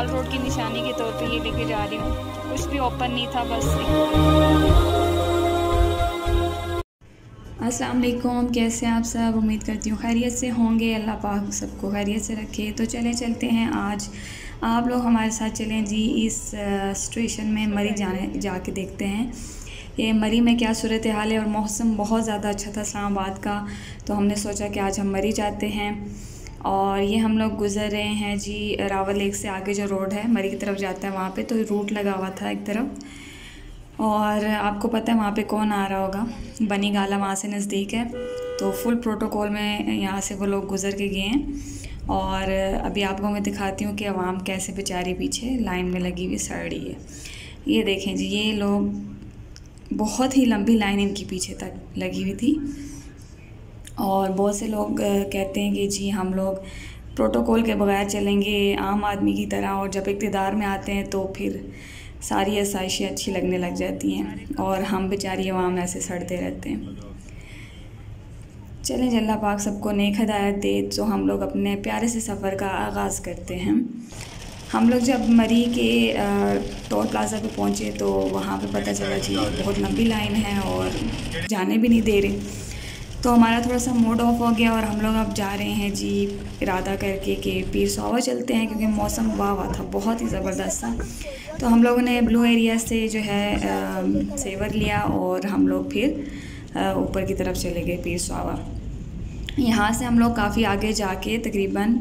Road की निशानी के तौर पे ये लेके जा रही हूँ। कुछ भी ओपन नहीं था बस से। अस्सलाम वालेकुम, कैसे हैं आप सब? उम्मीद करती हूँ खैरियत से होंगे। अल्लाह पाक सबको खैरियत से रखे। तो चलते हैं आज आप लोग हमारे साथ चलें जी। इस स्टेशन में मरी जाके देखते हैं ये मरी में क्या सूरत हाल है। और मौसम बहुत ज़्यादा अच्छा था इस्लामाबाद का, तो हमने सोचा कि आज हम मरी जाते हैं। और ये हम लोग गुज़र रहे हैं जी रावल लेक से आगे जो रोड है मरी की तरफ जाता है वहाँ पे, तो रूट लगा हुआ था एक तरफ। और आपको पता है वहाँ पे कौन आ रहा होगा, बनी गाला वहाँ से नज़दीक है। तो फुल प्रोटोकॉल में यहाँ से वो लोग गुज़र के गए हैं। और अभी आपको मैं दिखाती हूँ कि आवाम कैसे बेचारी पीछे लाइन में लगी हुई सड़ रही है। ये देखें जी, ये लोग बहुत ही लंबी लाइन इनकी पीछे तक लगी हुई थी। और बहुत से लोग कहते हैं कि जी हम लोग प्रोटोकॉल के बगैर चलेंगे आम आदमी की तरह, और जब इक़्तिदार में आते हैं तो फिर सारी आसाइशें अच्छी लगने लग जाती हैं और हम बेचारी अवाम ऐसे सड़ते रहते हैं। चलें अल्लाह पाक सबको नेक हिदायत दे। तो हम लोग अपने प्यारे से सफ़र का आगाज़ करते हैं। हम लोग जब मरी के टोल प्लाज़ा पे पहुँचे तो वहाँ पे पता चला जी बहुत लंबी लाइन है और जाने भी नहीं दे रहे। तो हमारा थोड़ा सा मूड ऑफ हो गया और हम लोग अब जा रहे हैं जी इरादा करके कि पीर सुहावा चलते हैं, क्योंकि मौसम वाह था बहुत ही ज़बरदस्त था। तो हम लोगों ने ब्लू एरिया से जो है सेवर लिया और हम लोग फिर ऊपर की तरफ चले गए पीर सुहावा। यहाँ से हम लोग काफ़ी आगे जाके तकरीबन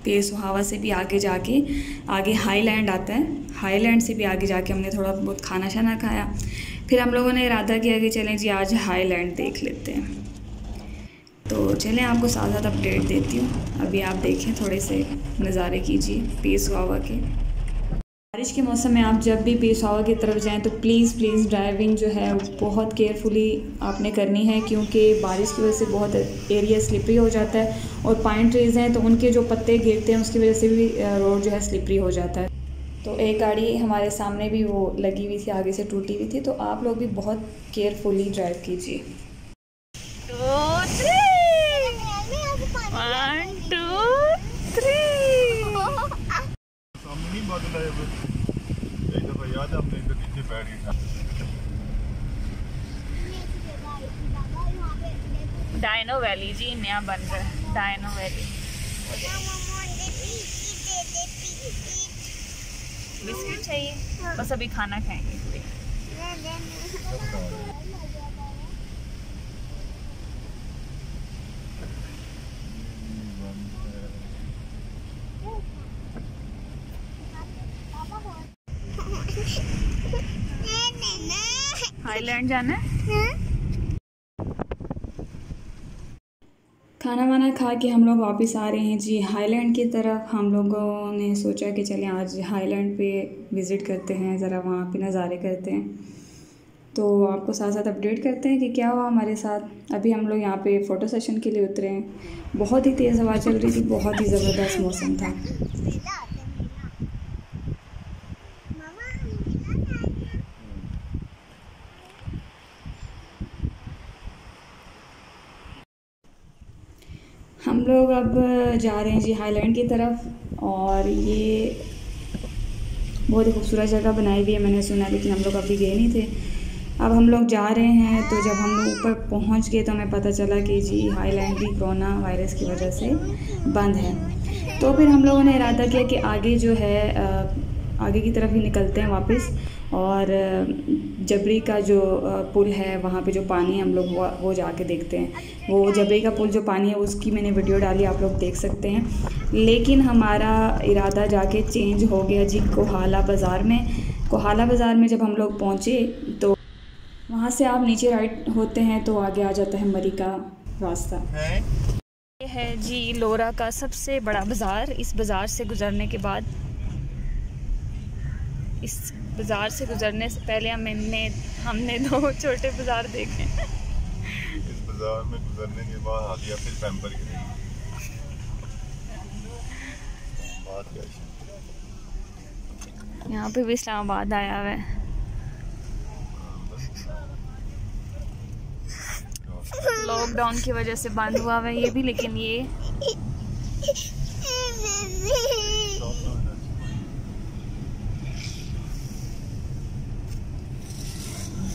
पीर सुहावा से भी आगे जाके आगे हाईलैंड आता है। हाईलैंड से भी आगे जाके हमने थोड़ा बहुत खाना शाना खाया। फिर हम लोगों ने इरादा किया कि चलें जी आज हाईलैंड देख लेते हैं। तो चलें आपको साथ साथ अपडेट देती हूँ। अभी आप देखें, थोड़े से नज़ारे कीजिए पीर सुहावा के। बारिश के मौसम में आप जब भी पीर सुहावा की तरफ जाएं तो प्लीज़ ड्राइविंग जो है बहुत केयरफुली आपने करनी है, क्योंकि बारिश की वजह से बहुत एरिया स्लिपरी हो जाता है और पाइन ट्रीज़ हैं तो उनके जो पत्ते गिरते हैं उसकी वजह से भी रोड जो है स्लिपरी हो जाता है। तो एक गाड़ी हमारे सामने भी वो लगी हुई थी, आगे से टूटी हुई थी। तो आप लोग भी बहुत केयरफुली ड्राइव कीजिए। 1 2 3 डायनो वैली जी नया बन रहा है, डायनो वैली। बिस्किट चाहिए? बस अभी खाना खाएंगे पूरी। हाईलैंड जाना है। खाना वाना खा के हम लोग वापस आ रहे हैं जी हाईलैंड की तरफ। हम लोगों ने सोचा कि चलें आज हाईलैंड पे विज़िट करते हैं, ज़रा वहाँ पे नज़ारे करते हैं। तो आपको साथ साथ अपडेट करते हैं कि क्या हुआ हमारे साथ। अभी हम लोग यहाँ पे फ़ोटो सेशन के लिए उतरे हैं। बहुत ही तेज़ हवा चल रही थी, बहुत ही ज़बरदस्त मौसम था। हम लोग अब जा रहे हैं जी हाईलैंड की तरफ। और ये बहुत ही खूबसूरत जगह बनाई हुई है, मैंने सुना, लेकिन हम लोग अभी गए नहीं थे। अब हम लोग जा रहे हैं। तो जब हम लोग ऊपर पहुंच गए तो हमें पता चला कि जी हाईलैंड भी कोरोना वायरस की वजह से बंद है। तो फिर हम लोगों ने इरादा किया कि आगे जो है आगे की तरफ ही निकलते हैं वापस और जबरी का जो पुल है वहाँ पे जो पानी हम लोग वो जाके देखते हैं। वो जबरी का पुल जो पानी है उसकी मैंने वीडियो डाली, आप लोग देख सकते हैं। लेकिन हमारा इरादा जाके चेंज हो गया जी कोहाला बाज़ार में। कोहाला बाज़ार में जब हम लोग पहुँचे तो वहाँ से आप नीचे राइट होते हैं तो आगे आ जाता है मरी का रास्ता। ये है जी लोरा का सबसे बड़ा बाज़ार। इस बाज़ार से गुज़रने के बाद, इस बाज़ार से गुज़रने से पहले हमने 2 छोटे बाज़ार देखे। इस बाज़ार में गुज़रने के बाद हादिया फिर पैम्पर गिरेगी। यहाँ पे भी इस्लामाबाद आया हुआ है। लॉकडाउन की वजह से बंद हुआ हुआ है ये भी, लेकिन ये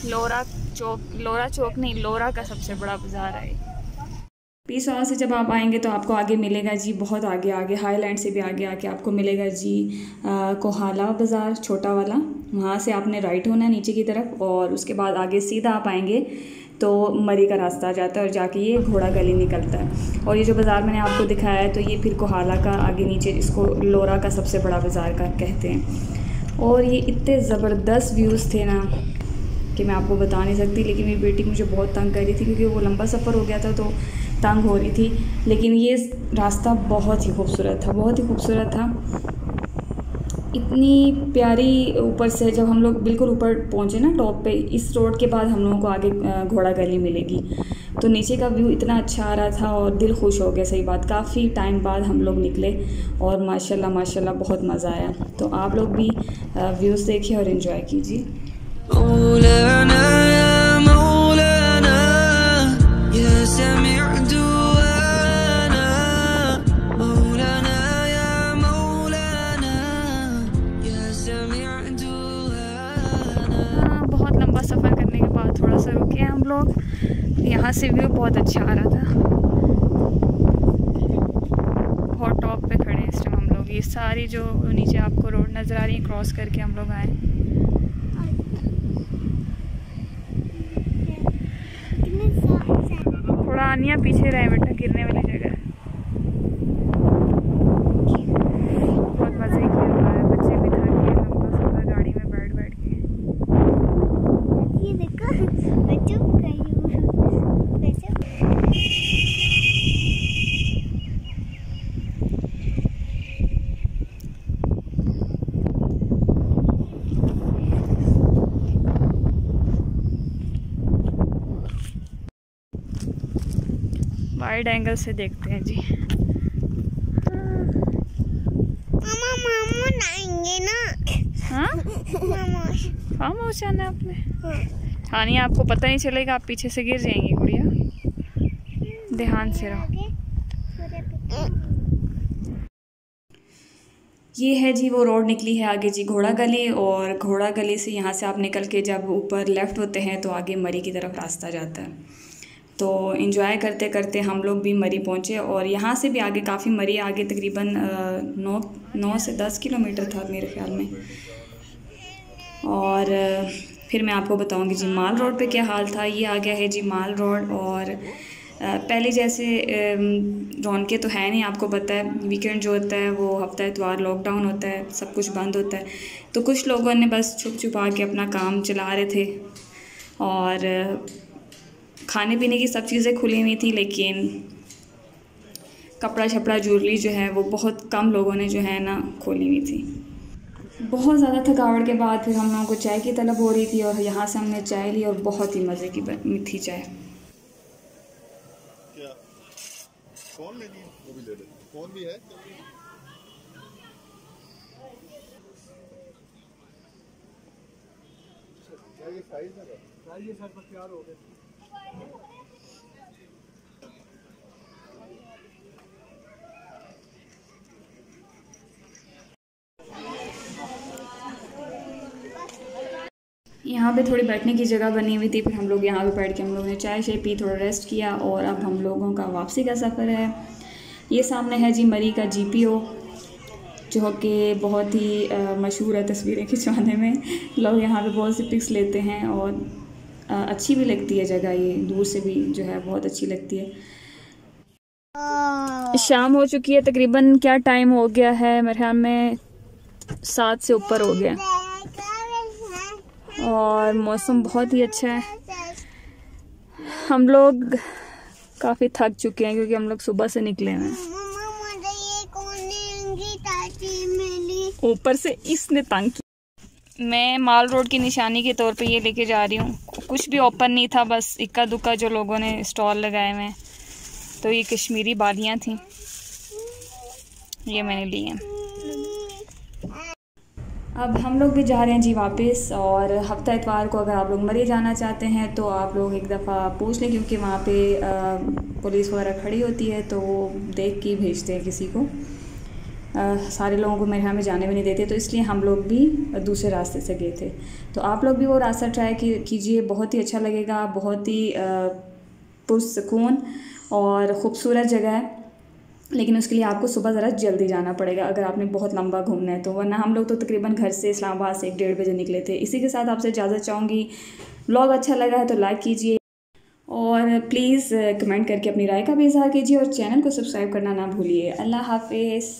लोरा चौक नहीं, लोरा का सबसे बड़ा बाज़ार है। पीस वाला से जब आप आएंगे तो आपको आगे मिलेगा जी, बहुत आगे हाईलैंड से भी आगे आके आपको मिलेगा जी कोहाला बाज़ार छोटा वाला। वहाँ से आपने राइट होना है नीचे की तरफ, और उसके बाद आगे सीधा आप आएंगे तो मरी का रास्ता आ जाता है और जाके ये घोड़ा गली निकलता है। और ये जो बाज़ार मैंने आपको दिखाया है तो ये फिर कोहाला का आगे नीचे, इसको लोरा का सबसे बड़ा बाज़ार का कहते हैं। और ये इतने ज़बरदस्त व्यूज़ थे ना कि मैं आपको बता नहीं सकती। लेकिन मेरी बेटी मुझे बहुत तंग कर रही थी क्योंकि वो लंबा सफ़र हो गया था तो तंग हो रही थी। लेकिन ये रास्ता बहुत ही खूबसूरत था, बहुत ही खूबसूरत था। इतनी प्यारी ऊपर से जब हम लोग बिल्कुल ऊपर पहुँचे ना टॉप पे, इस रोड के बाद हम लोगों को आगे घोड़ा गली मिलेगी। तो नीचे का व्यू इतना अच्छा आ रहा था और दिल खुश हो गया। सही बात, काफ़ी टाइम बाद हम लोग निकले और माशाल्लाह बहुत मज़ा आया। तो आप लोग भी व्यूज़ देखिए और इन्जॉय कीजिए। बहुत लंबा सफ़र करने के बाद थोड़ा सा रुके हैं हम लोग। यहाँ से व्यू बहुत अच्छा आ रहा था। बहुत टॉप पे खड़े हैं इस टाइम हम लोग। ये सारी जो नीचे आपको रोड नज़र आ रही है क्रॉस करके हम लोग आए। थोड़ा आनिया पीछे रहे बेटा, गिरने वाली जगह है। बहुत मज़े किया हुआ है, बच्चे भी थक गए लंबा सफ़र गाड़ी में बैठ के। ये देखो वाइड एंगल से देखते हैं जी। मामू आएंगे ना। हाँ फार्म हाउस जाना है आपने? हाँ नहीं, आपको पता नहीं चलेगा, आप पीछे से गिर जाएंगी गुड़िया, ध्यान से रहो। ये है जी वो रोड निकली है आगे जी घोड़ा गली, और घोड़ा गली से यहाँ से आप निकल के जब ऊपर लेफ़्ट होते हैं तो आगे मरी की तरफ रास्ता जाता है। तो एंजॉय करते करते हम लोग भी मरी पहुँचे, और यहाँ से भी आगे काफ़ी मरी आगे तकरीबन 9 से 10 किलोमीटर था मेरे ख्याल में। और फिर मैं आपको बताऊँगी जी माल रोड पे क्या हाल था। ये आ गया है जी माल रोड, और पहले जैसे रौनकें तो है नहीं, आपको पता है वीकेंड जो होता है वो हफ्ता इतवार लॉकडाउन होता है, सब कुछ बंद होता है। तो कुछ लोगों ने बस छुप छुपा के अपना काम चला रहे थे, और खाने पीने की सब चीज़ें खुली हुई थी, लेकिन कपड़ा छपड़ा ज्वेलरी जो है वो बहुत कम लोगों ने जो है ना खोली हुई थी। बहुत ज़्यादा थकावट के बाद फिर हम लोगों को चाय की तलब हो रही थी, और यहाँ से हमने चाय ली और बहुत ही मज़े की मीठी चाय। कौन लेनी है वो भी ले लेते, कौन भी है। ये साइज है, ये सर पर तैयार हो गए। यहाँ पे थोड़ी बैठने की जगह बनी हुई थी, फिर हम लोग यहाँ पे बैठ के हम लोगों ने चाय शाय पी, थोड़ा रेस्ट किया, और अब हम लोगों का वापसी का सफ़र है। ये सामने है जी मरी का GPO, जो कि बहुत ही मशहूर है तस्वीरें खिंचवाने में। लोग यहाँ पे बहुत सी पिक्स लेते हैं और अच्छी भी लगती है जगह, ये दूर से भी जो है बहुत अच्छी लगती है। शाम हो चुकी है तकरीबन, क्या टाइम हो गया है, मेरे ख्याल में 7 से ऊपर हो गया और मौसम बहुत ही अच्छा है। हम लोग काफ़ी थक चुके हैं क्योंकि हम लोग सुबह से निकले हैं। ऊपर से इसने तंग किया। मैं माल रोड की निशानी के तौर पे ये लेके जा रही हूँ। कुछ भी ओपन नहीं था, बस इक्का दुक्का जो लोगों ने स्टॉल लगाए हुए हैं। तो ये कश्मीरी बालियाँ थी, ये मैंने ली हैं। अब हम लोग भी जा रहे हैं जी वापस। और हफ्ता इतवार को अगर आप लोग मरी जाना चाहते हैं तो आप लोग एक दफ़ा पूछ लें, क्योंकि वहाँ पे पुलिस वगैरह खड़ी होती है तो वो देख के भेजते हैं किसी को। सारे लोगों को मेरे यहाँ में जाने भी नहीं देते, तो इसलिए हम लोग भी दूसरे रास्ते से गए थे। तो आप लोग भी वो रास्ता ट्राई कीजिए, बहुत ही अच्छा लगेगा, बहुत ही पुरसकून और ख़ूबसूरत जगह है। लेकिन उसके लिए आपको सुबह ज़रा जल्दी जाना पड़ेगा अगर आपने बहुत लंबा घूमना है तो, वरना हम लोग तो तकरीबन घर से इस्लामाबाद से 1-1:30 बजे निकले थे। इसी के साथ आपसे इजाज़त चाहूँगी। व्लॉग अच्छा लगा है तो लाइक कीजिए और प्लीज़ कमेंट करके अपनी राय का भी इज़हार कीजिए और चैनल को सब्सक्राइब करना ना भूलिए। अल्लाह हाफिज़।